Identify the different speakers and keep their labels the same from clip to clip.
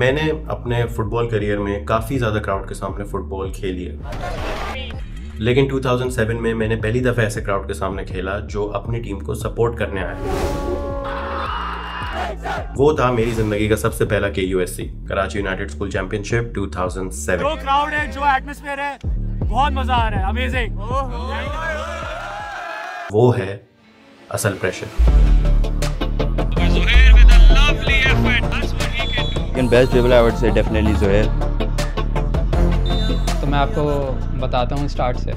Speaker 1: मैंने अपने football career में काफ़ी ज़्यादा क्राउड के सामने फुटबॉल खेली है, लेकिन 2007 में मैंने पहली दफ़ा ऐसे क्राउड के सामने खेला जो अपनी टीम को सपोर्ट करने आया। वो था मेरी ज़िंदगी का सबसे पहला KUSC Karachi United school championship 2007।
Speaker 2: जो क्राउड है, जो एटमॉस्फेयर है, बहुत मज़ा आ रहा है, अमेजिंग।
Speaker 1: वो है असल pressure.
Speaker 3: In best dribble, I would say definitely Zohair.
Speaker 4: तो मैं आपको बताता हूँ स्टार्ट से।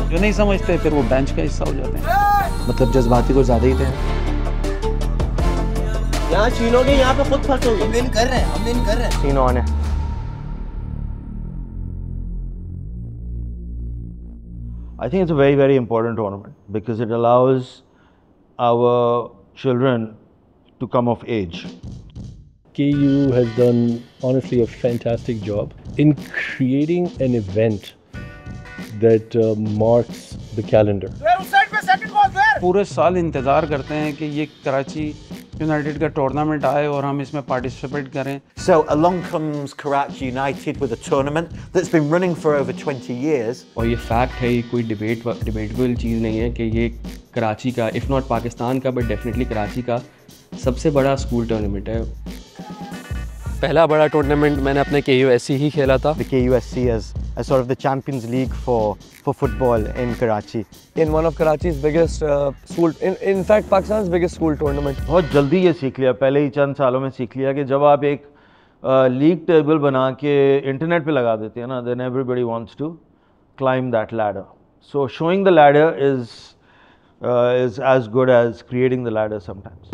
Speaker 5: जो नहीं समझते फिर वो बेंच का हिस्सा हो जाते हैं। मतलब जज्बाती को ज़्यादा ही थे।
Speaker 6: यहाँ छीनोगे, यहाँ पे खुद फंसोगे। हम विन कर रहे हैं, छीनो ऑन है।
Speaker 7: I think it's a very, very important tournament because it allows our children to come of age.
Speaker 8: KU has done honestly a fantastic job in creating an event that marks the calendar.
Speaker 5: पूरे साल इंतज़ार करते हैं कि ये Karachi United का tournament आए और हम इसमें पार्टिसिपेट करें।
Speaker 9: So along comes Karachi United with a tournament that's been running for over 20 years.
Speaker 10: और ये फैक्ट है, ये कोई डिबेटेबल चीज़ नहीं है कि ये कराची का, इफ़ नॉट पाकिस्तान का, बट डेफिनेटली कराची का सबसे बड़ा स्कूल टूर्नामेंट है।
Speaker 11: पहला बड़ा टूर्नामेंट मैंने अपने KUSC ही खेला था।
Speaker 9: The KUSC as sort of the Champions League for football in Karachi.
Speaker 11: In one of Karachi's biggest school, in fact Pakistan's biggest school tournament.
Speaker 7: बहुत जल्दी ये सीख लिया, पहले ही चंद सालों में सीख लिया कि जब आप एक लीग टेबल बना के इंटरनेट पे लगा देते हैं ना, then everybody wants to climb that ladder. So showing the ladder is as good as creating the ladder sometimes.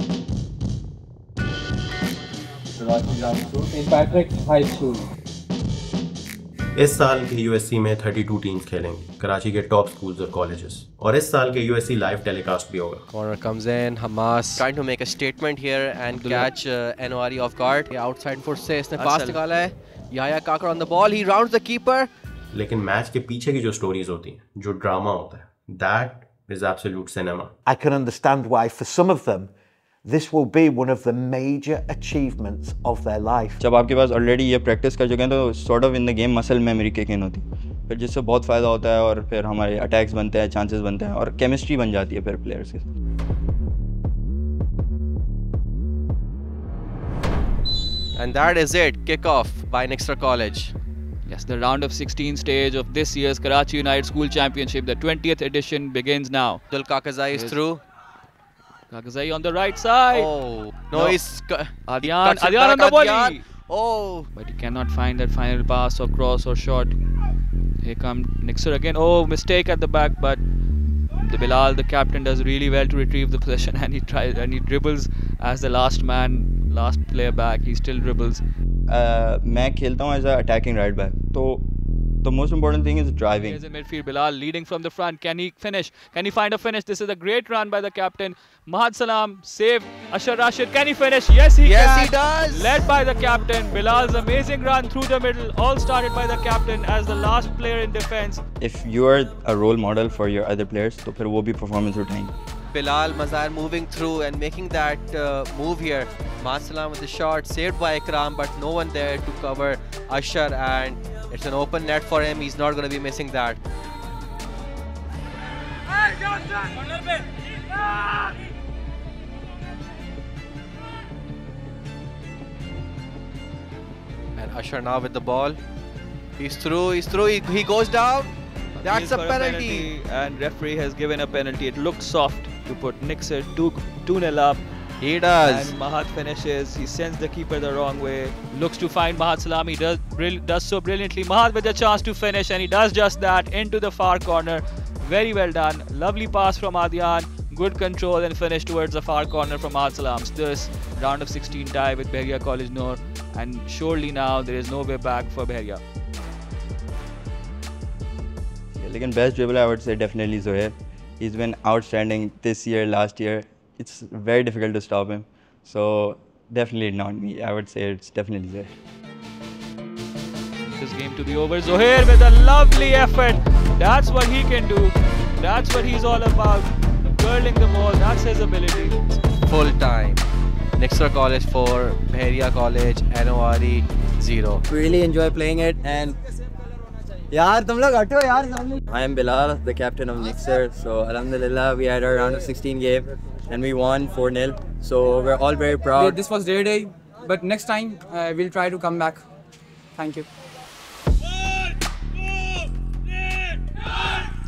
Speaker 4: St. Patrick's High School.
Speaker 1: इस साल KUSC में 32 टीम्स खेलेंगी, कराची के टॉप स्कूल्स और कॉलेजेस, और इस साल KUSC लाइव टेलीकास्ट भी होगा।
Speaker 11: Corner comes in, Hamas
Speaker 6: Trying to make a statement here and catch NORE off guard. Outside foot से इसने पास निकाला है। Yahya Kakar on the ball, he rounds the keeper.
Speaker 1: लेकिन मैच के पीछे की जो स्टोरीज होती हैं, जो ड्रामा होता है, that is absolute cinema.
Speaker 9: I can understand why for some of them this will be one of the major achievements of their life.
Speaker 3: जब आपके पास ऑलरेडी ये प्रैक्टिस कर चुके हैं तो sort of in the game muscle memory kick in होती है, फिर जिससे बहुत फ़ायदा होता है और फिर हमारे अटैक्स बनते हैं, चांसेस बनते हैं और केमिस्ट्री बन जाती है फिर प्लेयर्स के साथ।
Speaker 6: And that is it, kick off by Nixter College.
Speaker 4: Yes, the round of 16 stage of this year's Karachi United School Championship, the 20th edition begins now.
Speaker 6: Abdul Kakazai is through.
Speaker 4: Kakazai on the right side.
Speaker 6: Oh, no, he's
Speaker 4: Adian on the volley.
Speaker 6: Oh,
Speaker 4: but he cannot find that final pass or cross or shot. Here comes Nixter again. Oh, mistake at the back, but the Bilal, the captain, does really well to retrieve the possession, and he tries and he dribbles as the last man, last player back. He still dribbles.
Speaker 3: मैं खेलता हूँ as a attacking right back, तो the most important thing is driving.
Speaker 4: Here's in midfield, Bilal leading from the front. Can he finish? Can he find a finish? This is a great run by the captain. Mahad Salam, save. Ashar Rashid, can he finish? Yes, he can.
Speaker 6: Yes, he does.
Speaker 4: Led by the captain. Bilal's amazing run through the middle, all started by the captain as the last player in defense.
Speaker 3: If you are a role model for your other players, तो फिर वो भी performance उठाएंगे।
Speaker 6: Bilal Mazhar moving through and making that move here. Mahad Salam with the shot, saved by Ikram, but no one there to cover Ashar, and it's an open net for him. He's not going to be missing that. And Ashar now with the ball. He's through, he goes down. That's a penalty.
Speaker 4: And referee has given a penalty. It looked soft to put Nixter 2-0 up.
Speaker 6: He does.
Speaker 4: And Mahad finishes. He sends the keeper the wrong way. Looks to find Mahad Salam. He does so brilliantly. Mahad with a chance to finish, and he does just that into the far corner. Very well done. Lovely pass from Adian. Good control and finish towards the far corner from Mahad Salam. This round of 16 tie with Bahria College Noor, and surely now there is no way back for Bahria.
Speaker 3: लेकिन best dribbler I would say definitely Zohair. He's been outstanding this year, last year. It's very difficult to stop him. So definitely not me. I would say it's definitely Zohair.
Speaker 4: This game to be over. Zohair with a lovely effort. That's what he can do. That's what he's all about. Curling the ball. That's his ability.
Speaker 6: Full time. Nixra College 4, Bheria College, NORE 0.
Speaker 12: Really enjoy playing it and यार तुम लोग हटो यार सामने.
Speaker 13: I am Bilal, the captain of Nixra. So alhamdulillah, we had our round of 16 game and we won 4-0. So we're all very proud.
Speaker 12: This was their day, but next time we'll try to come back. Thank you.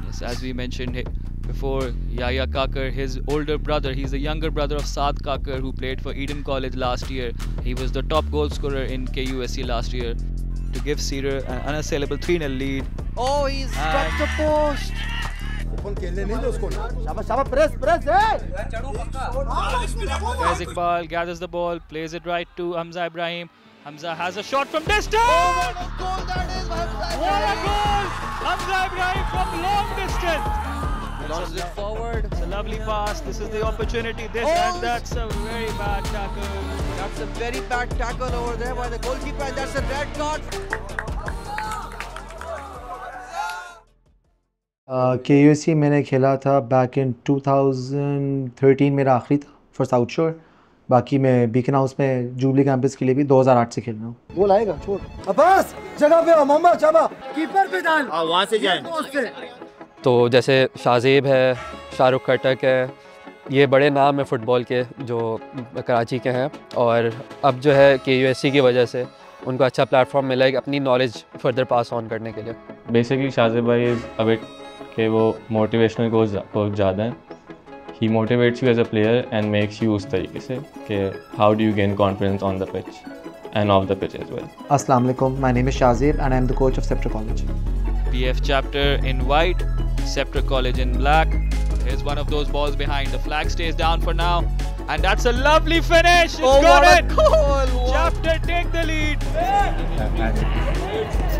Speaker 4: Yes, as we mentioned before, Yahya Kakar, his older brother, he's the younger brother of Saad Kakar, who played for Eden College last year. He was the top goal scorer in KUSC last year to give Cedar an unassailable 3-0 lead.
Speaker 6: Oh, he's struck the post.
Speaker 4: Faiz Iqbal gathers the ball, plays it right to Hamza Ibrahim. Hamza has a shot from distance.
Speaker 6: Oh, what a goal that is, Hamza
Speaker 4: What a goal! Hamza Ibrahim from long distance.
Speaker 6: Launches it forward.
Speaker 4: It's a lovely pass. This is the opportunity. And that's a very bad tackle.
Speaker 6: That's a very bad tackle over there by the goalkeeper, and that's a red card.
Speaker 14: KUSC मैंने खेला था back in 2013 मेरा आखिरी था for south शोर. बाकी मैं beacon house में जुबली कैंपस के लिए भी 2008 से खेल रहा हूँ.
Speaker 12: गोल आएगा छोड़. अब्बास जगह पे मोहम्मद शाबा कीपर पे डाल.
Speaker 15: वहाँ से जाए.
Speaker 10: तो जैसे शाहजेब है, शाहरुख खट्टक है, ये बड़े नाम है फ़ुटबॉल के जो कराची के हैं. और अब जो है KUSC की वजह से उनको अच्छा प्लेटफॉर्म मिला है अपनी नॉलेज फर्दर पास ऑन करने के लिए.
Speaker 16: बेसिकली शाहजेब भाई इज़ अ बिट कि वो मोटिवेशनल कोच ज़्यादा हैं. He motivates you as a player and makes you उस तरीके से कि how do you gain confidence on the pitch and of the pitch as well.
Speaker 14: अस्सलाम वालेकुम, my name is Shahzeb and I am the coach of Sceptre College.
Speaker 4: PF chapter in white, Scepter College in black. Here's one of those balls behind. The flag stays down for now. And that's a lovely finish. It's got it.
Speaker 6: Goal.
Speaker 4: Chapter take the lead.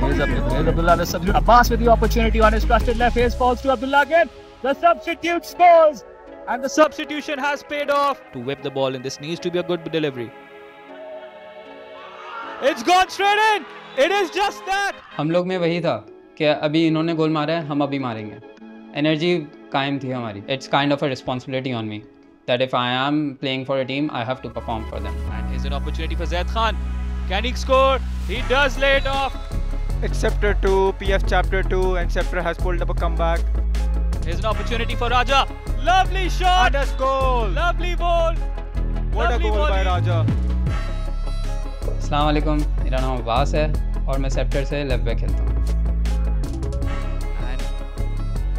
Speaker 2: Here's Abdullah, the substitute. Abbas with the opportunity on his trusted left. Here's falls to Abdullah again. The substitute scores.
Speaker 4: And the substitution has paid off. To whip the ball in this needs to be a good delivery. It's gone straight in. It is just that.
Speaker 12: हम लोग में वही था कि अभी इन्होंने गोल मारा है, हम अभी मारेंगे. एनर्जी कायम थी हमारी. It's kind of a responsibility on me that if I am playing for a team I have to perform for them.
Speaker 4: And here's an opportunity for Zaid Khan. Can he score? He does lay it off.
Speaker 17: It's Scepter 2, PF Chapter 2, and Scepter has pulled up a comeback.
Speaker 4: Here's an opportunity for Raja. Lovely shot.
Speaker 17: And a goal.
Speaker 4: Lovely ball.
Speaker 17: What a goal by Raja.
Speaker 12: अस्सलाम वालेकुम, मेरा नाम अब्बास है और मैं sceptre से left back खेलता हूँ.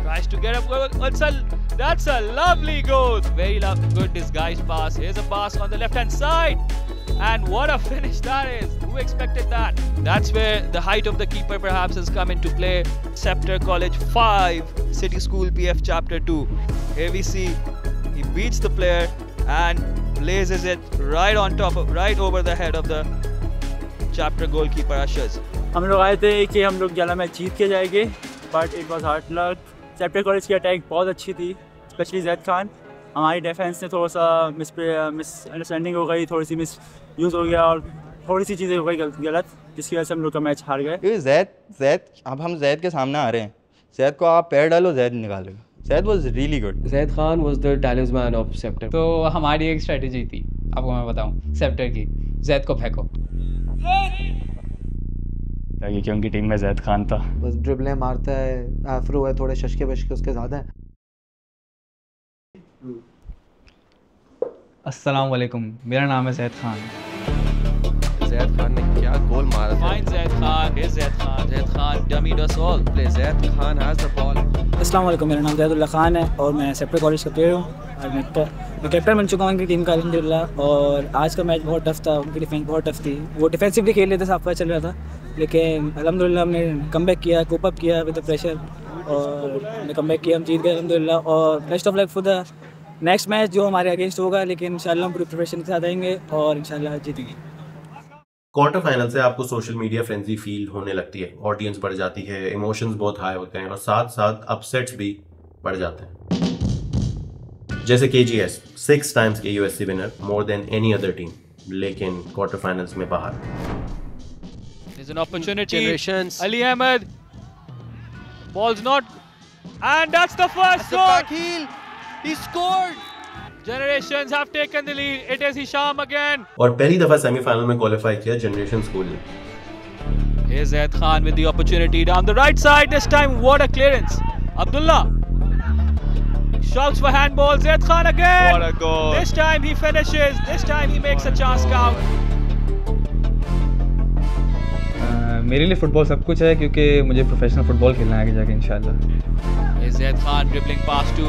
Speaker 4: Tries to get up. That's a lovely goal. Very good disguised pass. Here's a pass on the left hand side. And what a finish that is. Who expected that? That's where the height of the keeper perhaps has come into play. Scepter College 5, City School PF Chapter 2. Here we see he beats the player and blazes it right over the head of the chapter goalkeeper Ashaz.
Speaker 2: हम लोग आए थे कि हम लोग गला match जीत के जाएंगे, but it was hard luck. Sceptre college की अटैक बहुत अच्छी थी, स्पेशली जैद खान. हमारी डिफेंस ने थोड़ा सा मिस अंडरस्टैंडिंग हो गई, थोड़ी सी मिस यूज़ हो गया और थोड़ी सी चीज़ें हो गई गलत, जिसकी वजह से हम लोग का मैच हार गए.
Speaker 3: जैद अब हम जैद के सामने आ रहे हैं. जैद को आप पैर डालो, जैद निकालेगा. Zaid was really good.
Speaker 10: Zaid Khan was the टैलिस्मैन of sceptre.
Speaker 12: तो हमारी एक स्ट्रेटजी थी, आपको मैं बताऊं, सेप्टर की. जैद को फेंको.
Speaker 16: क्योंकि उनकी टीम में जैद खान था.
Speaker 14: बस ड्रिबलें मारता है, आफ्रो है, थोड़े शशके वशके उसके ज़्यादा हैं.
Speaker 12: अस्सलाम वालेकुम, मेरा नाम है जैद खान.
Speaker 6: Zaid Khan ने क्या गोल मारा था.
Speaker 4: Fine Zaid Khan. Here's Zaid Khan. Zaid Khan dummied us all.
Speaker 6: Play. Zaid Khan has the ball.
Speaker 2: अस्सलाम वालेकुम, मेरा नाम ज़ैदुल्लाह खान है और मैं सेप्टर कॉलेज का प्लेयर हूँ और मैं कैप्टन बन चुका हूँ उनकी टीम का अल्हम्दुलिल्लाह. और आज का मैच बहुत टफ था, उनकी डिफेंस बहुत टफ थी. वो डिफेंसिवली खेल रहे थे, साफ पता चल रहा था, लेकिन अल्हम्दुलिल्लाह हमने कमबैक किया, कोप अप किया विद द प्रेशर और हमने कमबैक किया, हम जीत गए अल्हम्दुलिल्लाह. और best of luck for the next match जो हमारे अगेंस्ट होगा, लेकिन इंशाल्लाह हम पूरी प्रिपरेशन के साथ आएंगे और इंशाल्लाह जीतेंगे.
Speaker 1: क्वार्टर फाइनल से आपको सोशल मीडिया फ्रेंजी फील होने लगती है, ऑडियंस बढ़ जाती है, इमोशंस बहुत हाई होते हैं और साथ साथ अपसेट्स भी बढ़ जाते हैं. जैसे KGS 6 times KUSC winner, more than any other team, लेकिन क्वार्टर फाइनल्स में बाहर.
Speaker 4: There's an opportunity. Ali Ahmed. Ball's not. And that's the first goal.
Speaker 6: Back heel. He scored.
Speaker 4: Generations have taken the lead. It is Hisham again.
Speaker 1: और पहली दफा semifinal में qualify किया generation school ने.
Speaker 4: Here's Zaid Khan with the opportunity down the right side. This time, what a clearance. Abdullah shouts for handball. Zaid Khan again.
Speaker 17: What a goal.
Speaker 4: This time he finishes. This time he makes a chance count.
Speaker 15: मेरे लिए football सब कुछ है क्योंकि मुझे professional football खेलना है आगे जाके इंशाल्लाह.
Speaker 4: Here's Zaid Khan dribbling past to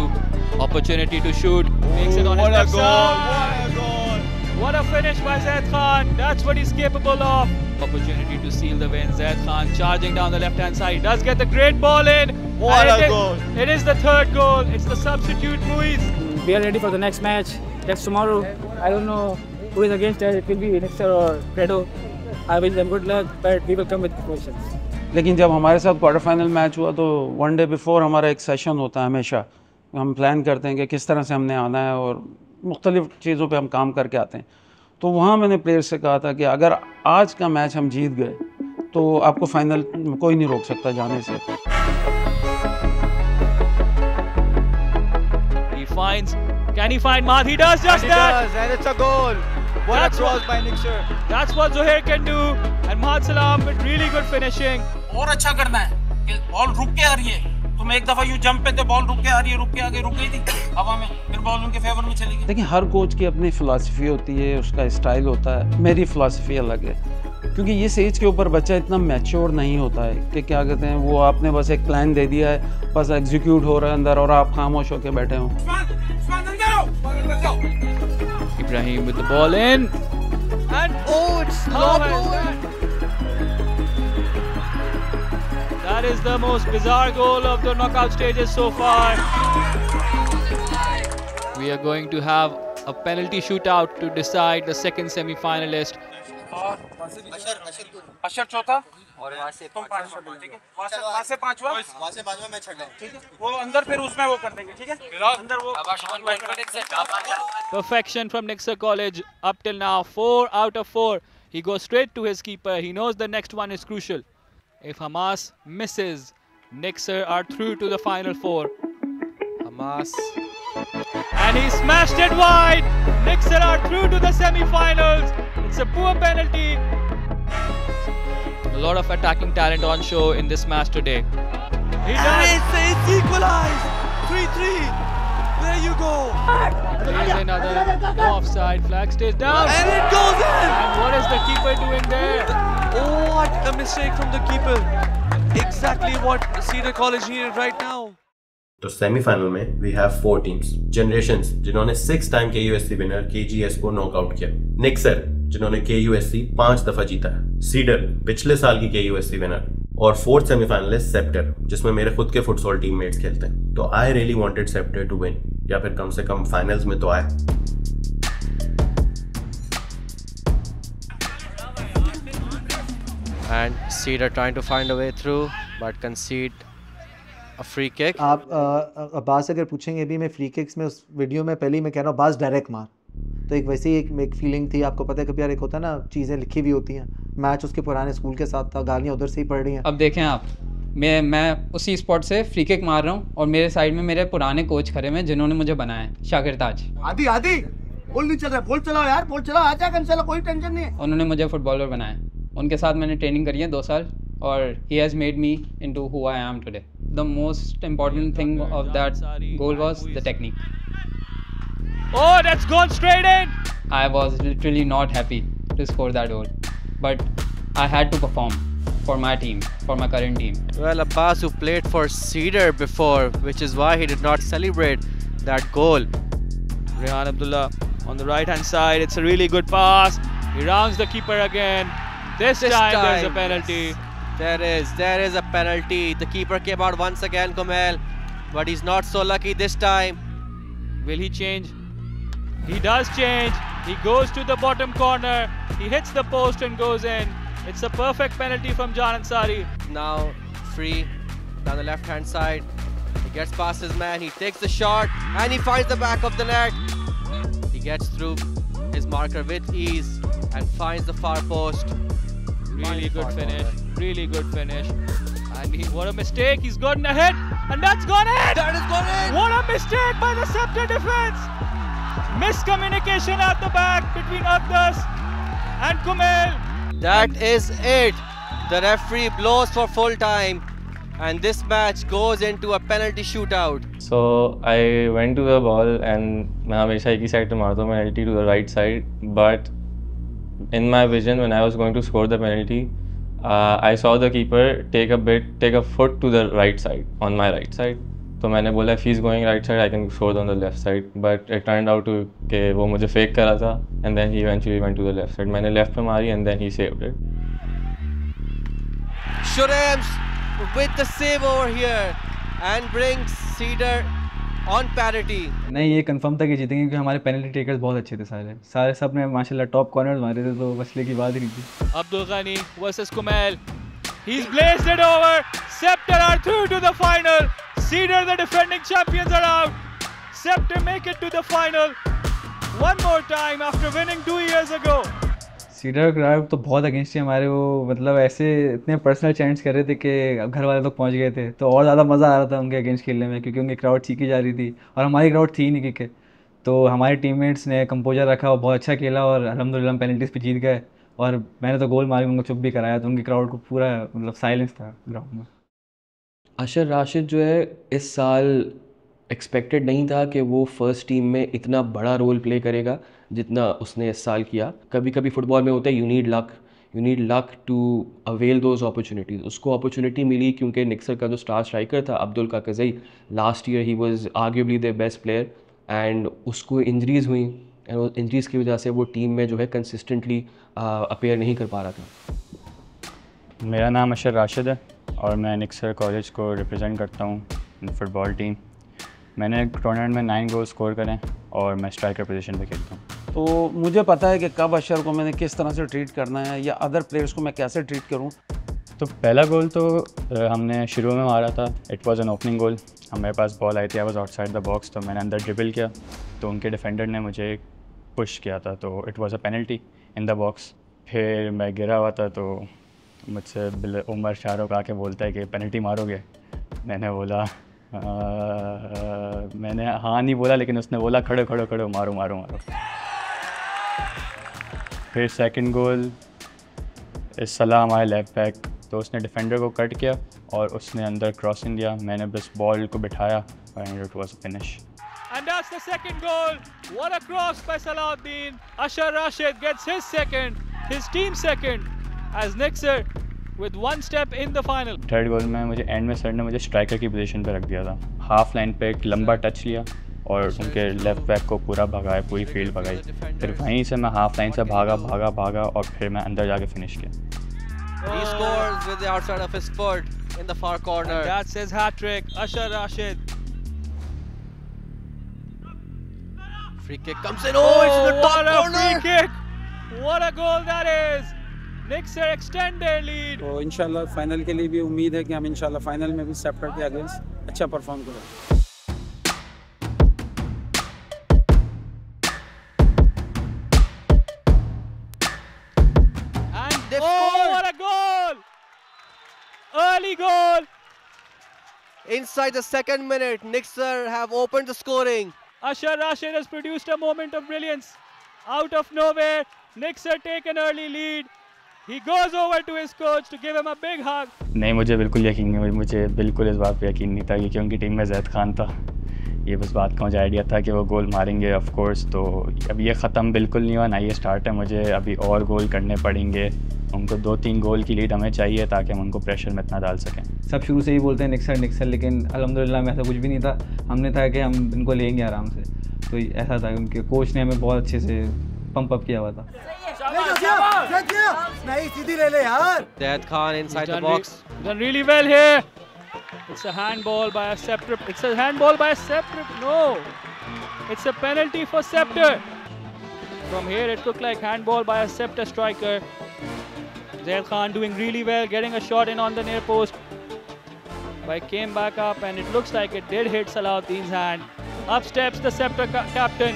Speaker 4: opportunity to shoot. Makes it on his left side. What a goal. What a finish by Zaid Khan. That's what he's capable of. Opportunity to seal the win. Zaid Khan charging down the left hand side. He does get the great ball in.
Speaker 17: What a goal.
Speaker 4: It is the third goal. It's the substitute Muiz.
Speaker 2: We are ready for the next match. That's tomorrow. I don't know who is against us. It will be Nixer or Credo. I wish them good luck, but we will come with questions.
Speaker 5: लेकिन जब हमारे साथ quarter final match हुआ तो one day before हमारा एक session होता है हमेशा. हम प्लान करते हैं कि किस तरह से हमने आना है और मुख्तलिफ चीज़ों पे हम काम करके आते हैं. तो वहाँ मैंने प्लेयर से कहा था कि अगर आज का मैच हम जीत गए तो आपको फाइनल कोई नहीं रोक सकता जाने से.
Speaker 4: He finds. Can he find Mahd? He does just that.
Speaker 17: He does, and it's a goal. What a cross by Nixer.
Speaker 4: That's what Zohair can do. And Mahd Salam with really good finishing.
Speaker 18: और अच्छा करना है कि ball रुक के आ रही है. तुम एक दफा यूं जंप पे थे, बॉल रुक के आ रही है, रुक के आगे रुक गई थी हवा में, फिर बॉल उनके फेवर में चली गई.
Speaker 5: देखिए हर कोच की अपनी फ़िलासफ़ी होती है, उसका स्टाइल होता है. मेरी फ़िलासफ़ी अलग है क्योंकि ये एज के ऊपर बच्चा इतना मैच्योर नहीं होता है कि क्या कहते हैं वो आपने बस एक प्लान दे दिया है, बस एग्जीक्यूट हो रहा है अंदर और आप खामोश होकर बैठे हो.
Speaker 4: Ibrahim with the ball in. And it's not goal. That is the most bizarre goal of the knockout stages so far. We are going to have a penalty shootout to decide the second semi-finalist.
Speaker 18: अशर चौथा और वहाँ से तुम पांचवा, ठीक है? वहाँ से पांचवा मैं छठ रहा हूँ, ठीक है? वो अंदर फिर उसमें वो कर देंगे, ठीक है? अंदर वो
Speaker 4: Perfection from Nixer College up till now. 4 out of 4. He goes straight to his keeper. He knows the next one is crucial. If Hamas misses, Nixer are through to the final 4.
Speaker 6: Hamas.
Speaker 4: And he smashed it wide. Nixer are through to the semi-finals. It's a poor penalty. A lot of attacking talent on show in this match today. He does.
Speaker 18: It's equalized. 3-3. There you go.
Speaker 4: Here's another no offside. Flag stays down.
Speaker 18: And it goes in.
Speaker 4: And what is the keeper doing there?
Speaker 18: What a mistake from the keeper. Exactly what Cedar College needed right now.
Speaker 1: तो semifinal में we have 4 teams. Generations जिन्होंने 6 time KUSC winner KGS को knockout किया. निक्सर जिन्होंने KUSC 5 दफा जीता है. Cedar पिछले साल की KUSC विनर. और 4th सेमीफाइनलिस्ट सेप्टर जिसमें मेरे खुद के फुटसॉल टीममेट्स खेलते हैं. तो I really wanted Scepter to win या फिर कम से कम फाइनल्स में तो आए.
Speaker 6: And Cedar trying to find a way through but concede a free kick.
Speaker 14: आप अब्बास अगर पूछेंगे अभी मैं फ्री किक्स में उस वीडियो में पहले ही मैं कह रहा हूँ अब्बास डायरेक्ट मार, तो एक वैसे ही एक फीलिंग थी. आपको पता है कभी यार एक होता है ना चीज़ें लिखी हुई होती हैं. मैच उसके पुराने स्कूल के साथ था, गालियाँ उधर से ही पड़ रही हैं.
Speaker 12: अब देखें आप, मैं उसी स्पॉट से फ्री किक मार रहा हूँ और मेरे साइड में मेरे पुराने कोच खड़े हैं जिन्होंने मुझे बनाया है, शाकिर ताज.
Speaker 18: आदि बॉल नहीं चल रहा, बॉल चलाओ यार, बॉल चलाओ, आजा कंसला, कोई टेंशन नहीं है.
Speaker 12: उन्होंने मुझे फुटबॉलर बनाया. उनके साथ मैंने ट्रेनिंग करी है 2 साल और he has made me into who I am today. The most important thing of that goal was the technique.
Speaker 4: Oh, that's gone straight in.
Speaker 12: I was literally not happy to score that goal, but I had to perform for my team, for my current team.
Speaker 6: Well, Abbas, who played for Cedar before, which is why he did not celebrate that goal.
Speaker 4: Rehan Abdullah on the right hand side. It's a really good pass. He rounds the keeper again. This time there's a penalty.
Speaker 6: There is a penalty. The keeper came out once again, Kumail, but he's not so lucky this time.
Speaker 4: Will he change? He does change. He goes to the bottom corner. He hits the post and goes in. It's a perfect penalty from Jan Ansari.
Speaker 6: Now free down the left hand side. He gets past his man. He takes the shot and he finds the back of the net. He gets through his marker with ease and finds the far post.
Speaker 4: Really good finish. Really good finish. And what a mistake. He's gotten ahead. And that's gone in.
Speaker 18: That is gone in.
Speaker 4: What a mistake by the Scepter defense. Miscommunication at the back between Abdas and Kumail.
Speaker 6: That is it. The referee blows for full time and this match goes into a penalty shootout.
Speaker 16: So I went to the ball and मैं हमेशा एक ही side पे मारता हूँ, penalty to the right side. But in my vision when I was going to score the penalty, I saw the keeper take a foot to the right side on my right side. तो मैंने बोला if he's going right side I can score on the left side. But it turned out to कि वो मुझे fake करा था and then he eventually went to the left side. मैंने left पे मारी and then he saved it.
Speaker 6: Shuraims with the save over here and brings Cedar on parity.
Speaker 15: नहीं, ये कंफर्म था कि जीतेंगे क्योंकि हमारे पेनल्टी टेकर्स बहुत अच्छे थे सारे सब ने माशाल्लाह टॉप कॉर्नर्स मारे थे, तो मसले की बात ही नहीं थी.
Speaker 4: Abdul Ghani versus Kumail. He's blazed it over. Scepter are through to the final. Cedar, the defending champions, are out. Scepter make it to the final one more time after winning 2 years ago.
Speaker 15: Cedar crowd तो बहुत against है हमारे, वो मतलब ऐसे इतने personal chants कर रहे थे कि घर वाले तक पहुंच गए थे, तो और ज़्यादा मज़ा आ रहा था उनके अगेंस्ट खेलने में क्योंकि उनकी क्राउड चीखी जा रही थी और हमारी क्राउड थी नहीं क्योंकि. तो हमारे टीममेट्स ने कंपोजर रखा और बहुत अच्छा खेला और अल्हम्दुलिल्लाह पेनल्टीज़ पे जीत गए और मैंने तो गोल मारी उनको चुप भी कराया, तो उनकी क्राउड को पूरा मतलब साइलेंस था ग्राउंड में.
Speaker 19: अशर राशिद जो है इस साल एक्सपेक्टेड नहीं था कि वो फर्स्ट टीम में इतना बड़ा रोल प्ले करेगा जितना उसने इस साल किया. कभी कभी फुटबॉल में होता है you need luck to avail those opportunities. उसको अपॉर्चुनिटी मिली क्योंकि निक्सर का जो स्टार स्ट्राइकर था Abdul Kakazai, last year he was arguably the best player and उसको इंजरीज़ हुई एंड इंजरीज़ की वजह से वो टीम में जो है कंसिस्टेंटली अपेयर नहीं कर पा रहा था.
Speaker 20: मेरा नाम अशर राशिद है और मैं निक्सर कॉलेज को रिप्रेजेंट करता हूँ फुटबॉल टीम. मैंने टूर्नामेंट में 9 गोल स्कोर करें और मैं स्ट्राइकर पोजीशन पे खेलता हूँ.
Speaker 5: तो मुझे पता है कि कब अशर को मैंने किस तरह से ट्रीट करना है या अदर प्लेयर्स को मैं कैसे ट्रीट करूँ.
Speaker 20: तो पहला गोल तो हमने शुरू में मारा था, इट वाज एन ओपनिंग गोल. हमारे पास बॉल आई थी, I was outside the box, तो मैंने अंदर ड्रिबल किया तो उनके डिफेंडर ने मुझे पुश किया था, तो it was a penalty in the box. फिर मैं गिरा हुआ था तो मुझसे उमर शाहरुख आके बोलता है कि पेनल्टी मारोगे. मैंने बोला मैंने हाँ नहीं बोला, लेकिन उसने बोला खड़ो खड़ो खड़ो मारो मारो मारो. फिर सेकंड गोल इस सलाह हमारे लेफ्ट बैक, तो उसने डिफेंडर को कट किया और उसने अंदर क्रॉसिंग दिया, मैंने बस बॉल को बिठाया and it was a finish.
Speaker 4: And that's the second goal. What a cross by Salahuddin. Ashar Rashid gets his second, his team second, as Nixer with one step in the final.
Speaker 20: Third goal में मुझे and में sir ने मुझे striker की position पे रख दिया था. हाफ लाइन पे एक लंबा टच लिया और उनके लेफ्ट बैक को पूरा भगाया, पूरी फील्ड भगाई. फिर वहीं से मैं हाफ लाइन से भागा और फिर मैं अंदर जाके फिनिश किया.
Speaker 6: He scores with the outside of his foot in the far corner.
Speaker 4: And that's his hat-trick, Ashar Rashid.
Speaker 6: Free kick comes in. Oh, it's in the top corner.
Speaker 4: What a free kick. What a goal that is. Nixer extend their lead.
Speaker 2: तो इंशाल्लाह final के लिए भी उम्मीद है कि हम इंशाल्लाह फाइनल में भी सेप्टर के अगेंस्ट अच्छा परफॉर्म करेंगे.
Speaker 6: And
Speaker 4: oh, what a goal! Early goal.
Speaker 6: Inside the second minute, Nixer have opened the scoring.
Speaker 4: Ashar Rashid has produced a moment of brilliance. Out of nowhere, Nixer take an early lead. He goes over to his coach to give him a big hug.
Speaker 20: नहीं, मुझे बिल्कुल यकीन नहीं, मुझे बिल्कुल इस बात पे यकीन नहीं था क्योंकि उनकी टीम में जैद खान था. ये बस बात का मुझे आइडिया था कि वो गोल मारेंगे ऑफ कोर्स. तो अब ये ख़त्म बिल्कुल नहीं हुआ, ना ये स्टार्ट है. मुझे अभी और गोल करने पड़ेंगे. उनको 2-3 गोल की लीड हमें चाहिए ताकि हम उनको प्रेशर में इतना डाल सकें.
Speaker 15: सब शुरू से ही बोलते हैं निक्सर, लेकिन अल्हम्दुलिल्लाह में ऐसा कुछ भी नहीं था. हमने था कि हम इनको लेंगे आराम से, तो ऐसा था. उनके कोच ने हमें बहुत अच्छे से पंप अप किया हुआ था.
Speaker 6: Zayed Khan inside the box.
Speaker 4: Done really well here. It's a handball by a Scepter. It's a handball by a Scepter. No, it's a penalty for Scepter. From here, it looked like handball by a Scepter striker. Zayed Khan doing really well, getting a shot in on the near post. But came back up, and it looks like it did hit Salahuddin's hand. Up steps the Scepter captain.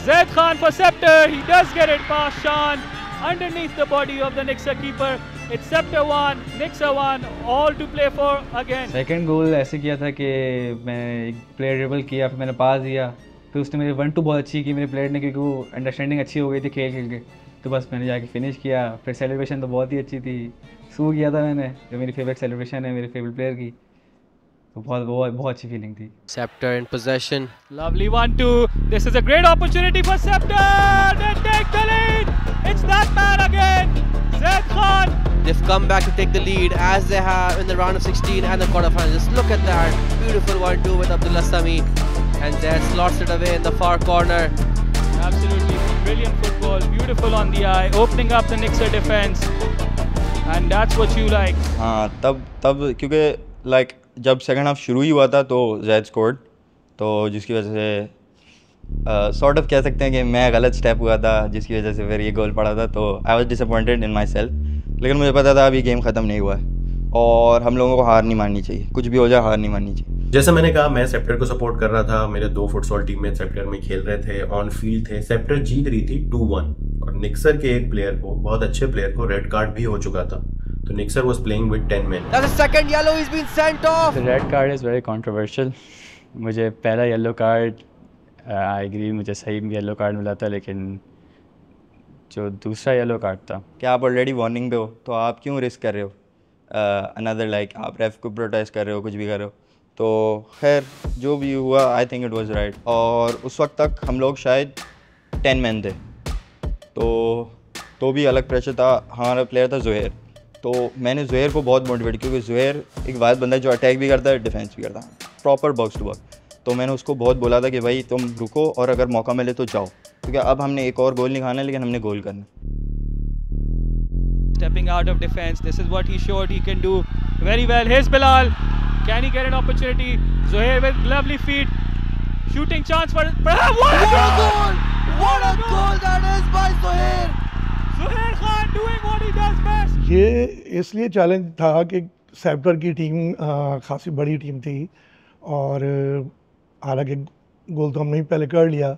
Speaker 4: Zayed Khan for Scepter. He does get it past Shan underneath the body of the Nixer keeper. It's Scepter 1, Nixer 1, all to play for again.
Speaker 15: Second goal ऐसे किया था कि मैं एक player dribble किया, फिर मैंने पास दिया, फिर उसने मेरी 1-2 बहुत अच्छी की मेरे प्लेयर ने, क्योंकि वो अंडरस्टैंडिंग अच्छी हो गई थी खेल खेल के, तो बस मैंने जाके फिनिश किया। फिर सेलिब्रेशन तो बहुत ही अच्छी थी, सू किया था मैंने, जो मेरी फेवरेट सेलिब्रेशन है मेरे फेवरेट प्लेयर की, तो बहुत अच्छी फीलिंग थी।
Speaker 6: Scepter in possession.
Speaker 4: Lovely 1-2. This is a great opportunity for Scepter. They take the lead. It's that man again, Zaid Khan.
Speaker 6: They've come back to take the lead as they have in the round of 16 and the quarterfinals. Just look at that beautiful 1-2 with Abdullah Sami, and Zaid slots it away in the far corner.
Speaker 4: Absolutely brilliant football, beautiful on the eye, opening up the Nixer defense, and that's what you like.
Speaker 3: हाँ, तब क्योंकि like जब second half शुरू ही हुआ था तो Zaid scored, तो जिसकी वजह से सॉर्ट ऑफ कह सकते हैं कि मैं गलत स्टेप हुआ था, जिसकी वजह से फिर ये गोल पड़ा था। तो I was disappointed in my self, लेकिन मुझे पता था अभी गेम ख़त्म नहीं हुआ है और हम लोगों को हार नहीं माननी चाहिए, कुछ भी हो जाए हार नहीं माननी चाहिए।
Speaker 1: जैसा मैंने कहा, मैं सेप्टर को सपोर्ट कर रहा था, मेरे 2 फुटसॉल टीम में सेप्टर में खेल रहे थे, ऑन फील्ड थे, सेप्टर जीत रही थी 2-1 और निक्सर के एक प्लेयर को, बहुत अच्छे प्लेयर को रेड कार्ड भी हो चुका था, तो Nixer was playing with 10 men.
Speaker 6: That's the second yellow. He's been sent off.
Speaker 20: The red card is very controversial. मुझे पहला येलो कार्ड आई एग्री, मुझे सही येलो कार्ड मिला था, लेकिन जो दूसरा येलो कार्ड था,
Speaker 3: कि आप ऑलरेडी वार्निंग पे हो तो आप क्यों रिस्क कर रहे हो अनदर लाइक आप रेफ को प्रोटेस्ट कर रहे हो, कुछ भी कर रहे हो। तो खैर जो भी हुआ I think it was right. और उस वक्त तक हम लोग शायद 10 मैन थे, तो भी अलग प्रेशर था। हमारा प्लेयर था ज़ुहैर, तो मैंने ज़ुहैर को बहुत मोटिवेट, क्योंकि ज़ुहैर एक वायद बंदा है जो अटैक भी करता है डिफेंस भी करता है, प्रॉपर बॉक्स टू बॉक्स। तो मैंने उसको बहुत बोला था कि भाई तुम रुको और अगर मौका मिले तो जाओ, क्योंकि अब हमने एक और गोल नहीं खाना है, लेकिन हमने गोल करना।
Speaker 4: Stepping out of defense, this is what he showed he can do very well. Here's Bilal. Can he get an opportunity? Zuhair with lovely feet. Shooting chance for what a goal!
Speaker 6: What a goal that is by Zuhair!
Speaker 4: Zuhair Khan doing what he does best.
Speaker 21: ये इसलिए challenge था कि sceptre की team खासी बड़ी team थी और हालांकि गोल तो हमने ही पहले कर लिया,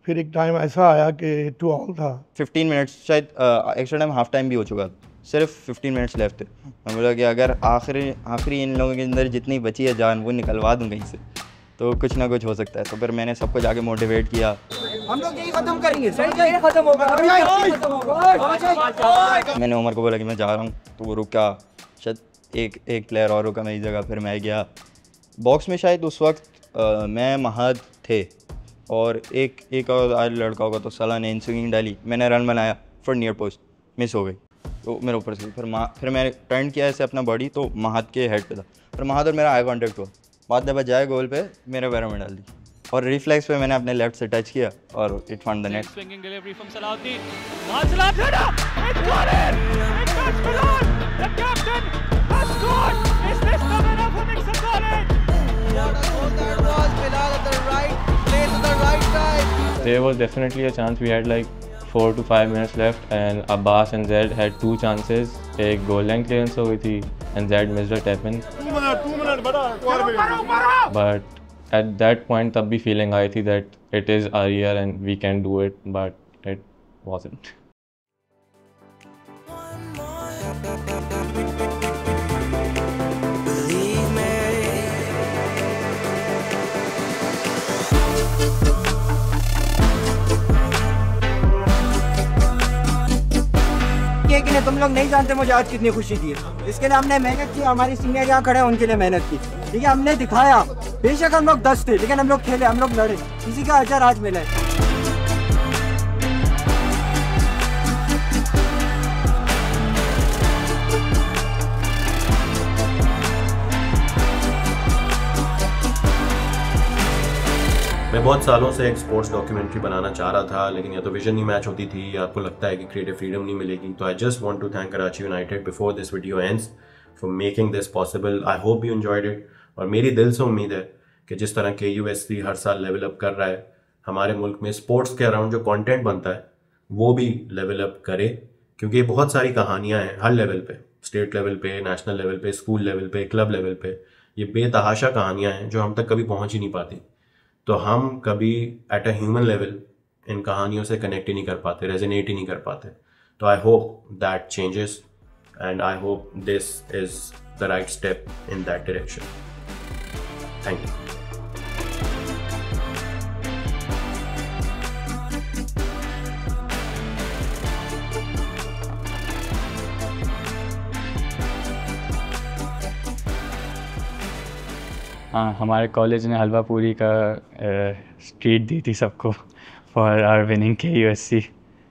Speaker 21: फिर एक टाइम ऐसा आया कि 2 ऑल था।
Speaker 3: 15 मिनट्स शायद एक्स्ट्रा टाइम हाफ टाइम भी हो चुका, सिर्फ 15 मिनट्स लेफ्ट थे। मैं बोला कि अगर आखिरी इन लोगों के अंदर जितनी बची है जान वो निकलवा दूँ कहीं से, तो कुछ ना कुछ हो सकता है। तो फिर मैंने सबको जाके मोटिवेट किया।
Speaker 22: हम लोग यही खत्म करेंगे, सही खत्म होगा।
Speaker 3: मैंने उमर को बोला कि मैं जा रहा हूँ, तो वो रुका, शायद एक प्लेयर और रुका मेरी जगह, फिर मैं गया बॉक्स में। शायद उस वक्त मैं महद थे और एक और लड़का होगा, तो सलाह ने इन स्विंगिंग डाली, मैंने रन बनाया फॉर नियर पोस्ट, मिस हो गई, तो मेरे ऊपर से फिर मैंने टर्न किया ऐसे अपना बॉडी, तो महद के हेड पे था, फिर महद और मेरा आई कॉन्टेक्ट हुआ, बाद जब जाए गोल पे मेरे पैरों में डाल दी और रिफ्लेक्स पे मैंने अपने लेफ्ट से टच किया और it found the net.
Speaker 4: Swinging delivery from Salahuddin. Salah, it's got it! It touched Bilal! The captain has scored! Is this the winner for Nixon College?
Speaker 6: What a goal that was! Bilal at the right place at the right time.
Speaker 16: There was definitely a chance. We had like 4 to 5 minutes left, and Abbas and Zaid had 2 chances. एक goal line clearance हो गई थी, and Zaid missed a tap in.
Speaker 21: 2 minute बड़ा।
Speaker 16: But at that point, तब भी feeling आई थी that it is our year and we can do it, but it wasn't.
Speaker 22: कि नहीं, तुम लोग नहीं जानते मुझे आज कितनी खुशी थी। इसके लिए हमने मेहनत की, हमारी सीनियर यहाँ खड़े हैं उनके लिए मेहनत की, ठीक है। हमने दिखाया, बेशक हम लोग 10 थे लेकिन हम लोग खेले, हम लोग लड़े, इसी का अजर आज मिला है।
Speaker 1: मैं बहुत सालों से एक स्पोर्ट्स डॉक्यूमेंट्री बनाना चाह रहा था, लेकिन या तो विजन नहीं मैच होती थी या आपको लगता है कि क्रिएटिव फ्रीडम नहीं मिलेगी। तो I just want to thank Karachi United before this video ends for making this possible. I hope you enjoyed it, और मेरी दिल से उम्मीद है कि जिस तरह KUSC हर साल लेवल अप कर रहा है, हमारे मुल्क में स्पोर्ट्स के अराउंड जो कॉन्टेंट बनता है वो भी लेवल अप करे, क्योंकि बहुत सारी कहानियाँ हैं हर लेवल पे, स्टेट लेवल पे, नेशनल लेवल पे, स्कूल लेवल पे, क्लब लेवल पे। ये बेतहाशा कहानियाँ हैं जो हम तक कभी पहुँच ही नहीं पाती, तो हम कभी at a human level in कहानियों से कनेक्ट ही नहीं कर पाते, रेजोनेट ही नहीं कर पाते। तो I hope that changes and I hope this is the right step in that direction. Thank you.
Speaker 20: हाँ, हमारे कॉलेज ने हलवा पूरी का ट्रीट दी थी सबको फॉर आवर विनिंग KUSC।